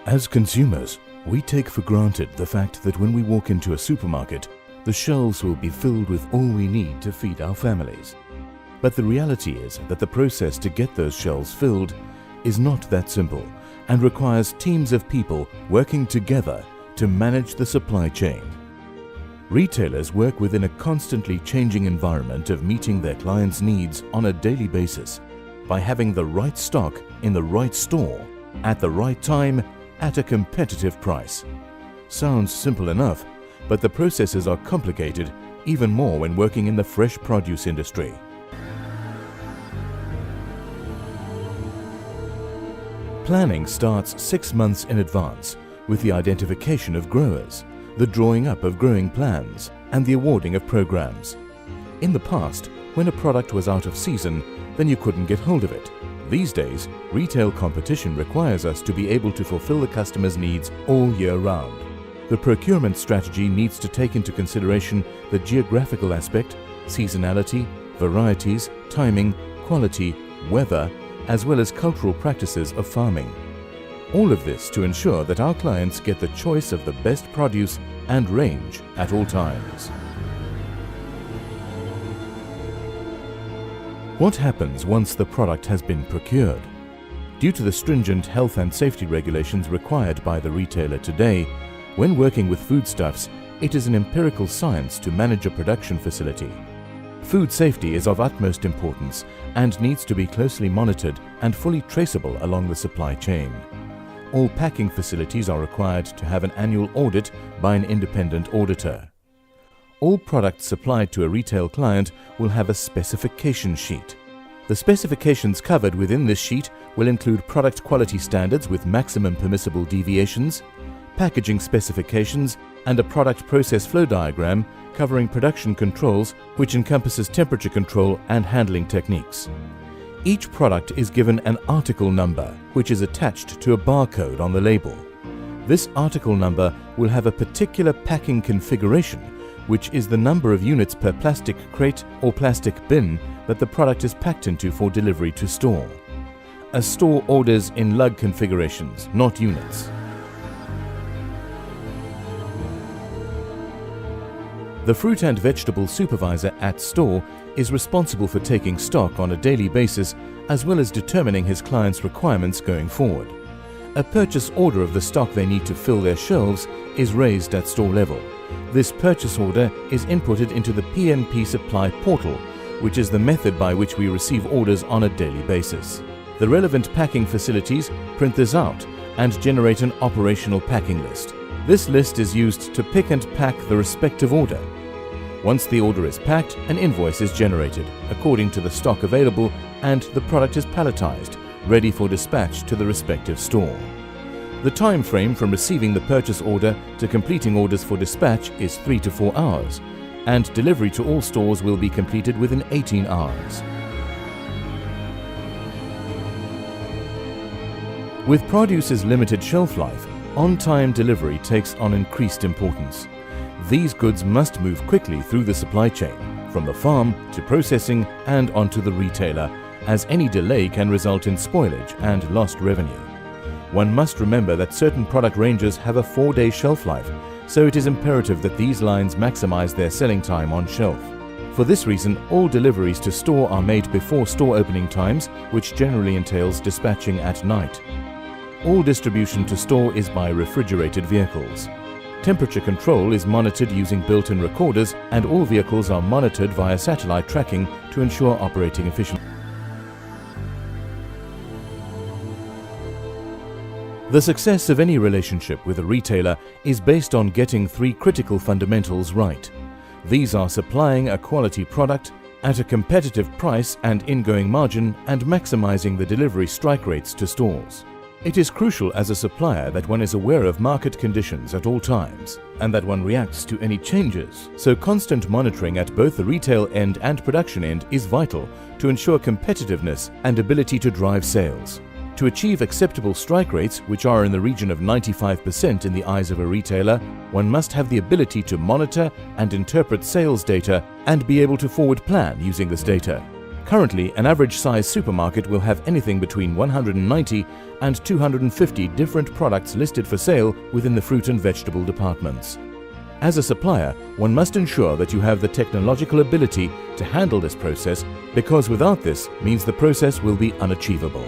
As consumers, we take for granted the fact that when we walk into a supermarket, the shelves will be filled with all we need to feed our families. But the reality is that the process to get those shelves filled is not that simple and requires teams of people working together to manage the supply chain. Retailers work within a constantly changing environment of meeting their clients' needs on a daily basis by having the right stock in the right store at the right time at a competitive price. Sounds simple enough, but the processes are complicated even more when working in the fresh produce industry. Planning starts 6 months in advance with the identification of growers, the drawing up of growing plans, and the awarding of programs. In the past, when a product was out of season, then you couldn't get hold of it. These days, retail competition requires us to be able to fulfill the customer's needs all year round. The procurement strategy needs to take into consideration the geographical aspect, seasonality, varieties, timing, quality, weather, as well as cultural practices of farming. All of this to ensure that our clients get the choice of the best produce and range at all times. What happens once the product has been procured? Due to the stringent health and safety regulations required by the retailer today, when working with foodstuffs, it is an empirical science to manage a production facility. Food safety is of utmost importance and needs to be closely monitored and fully traceable along the supply chain. All packing facilities are required to have an annual audit by an independent auditor. All products supplied to a retail client will have a specification sheet. The specifications covered within this sheet will include product quality standards with maximum permissible deviations, packaging specifications, and a product process flow diagram covering production controls, which encompasses temperature control and handling techniques. Each product is given an article number, which is attached to a barcode on the label. This article number will have a particular packing configuration, which is the number of units per plastic crate or plastic bin that the product is packed into for delivery to store. A store orders in lug configurations, not units. The fruit and vegetable supervisor at store is responsible for taking stock on a daily basis as well as determining his client's requirements going forward. A purchase order of the stock they need to fill their shelves is raised at store level. This purchase order is inputted into the PNP Supply portal, which is the method by which we receive orders on a daily basis. The relevant packing facilities print this out and generate an operational packing list. This list is used to pick and pack the respective order. Once the order is packed, an invoice is generated according to the stock available and the product is palletized, ready for dispatch to the respective store. The time frame from receiving the purchase order to completing orders for dispatch is 3 to 4 hours, and delivery to all stores will be completed within 18 hours. With produce's limited shelf life, on-time delivery takes on increased importance. These goods must move quickly through the supply chain, from the farm to processing and onto the retailer, as any delay can result in spoilage and lost revenue. One must remember that certain product ranges have a 4-day shelf life, so it is imperative that these lines maximize their selling time on shelf. For this reason, all deliveries to store are made before store opening times, which generally entails dispatching at night. All distribution to store is by refrigerated vehicles. Temperature control is monitored using built-in recorders, and all vehicles are monitored via satellite tracking to ensure operating efficiency. The success of any relationship with a retailer is based on getting 3 critical fundamentals right. These are supplying a quality product at a competitive price and ingoing margin, and maximizing the delivery strike rates to stores. It is crucial as a supplier that one is aware of market conditions at all times and that one reacts to any changes, so constant monitoring at both the retail end and production end is vital to ensure competitiveness and ability to drive sales. To achieve acceptable strike rates, which are in the region of 95% in the eyes of a retailer, one must have the ability to monitor and interpret sales data and be able to forward plan using this data. Currently, an average size supermarket will have anything between 190 and 250 different products listed for sale within the fruit and vegetable departments. As a supplier, one must ensure that you have the technological ability to handle this process, because without this means the process will be unachievable.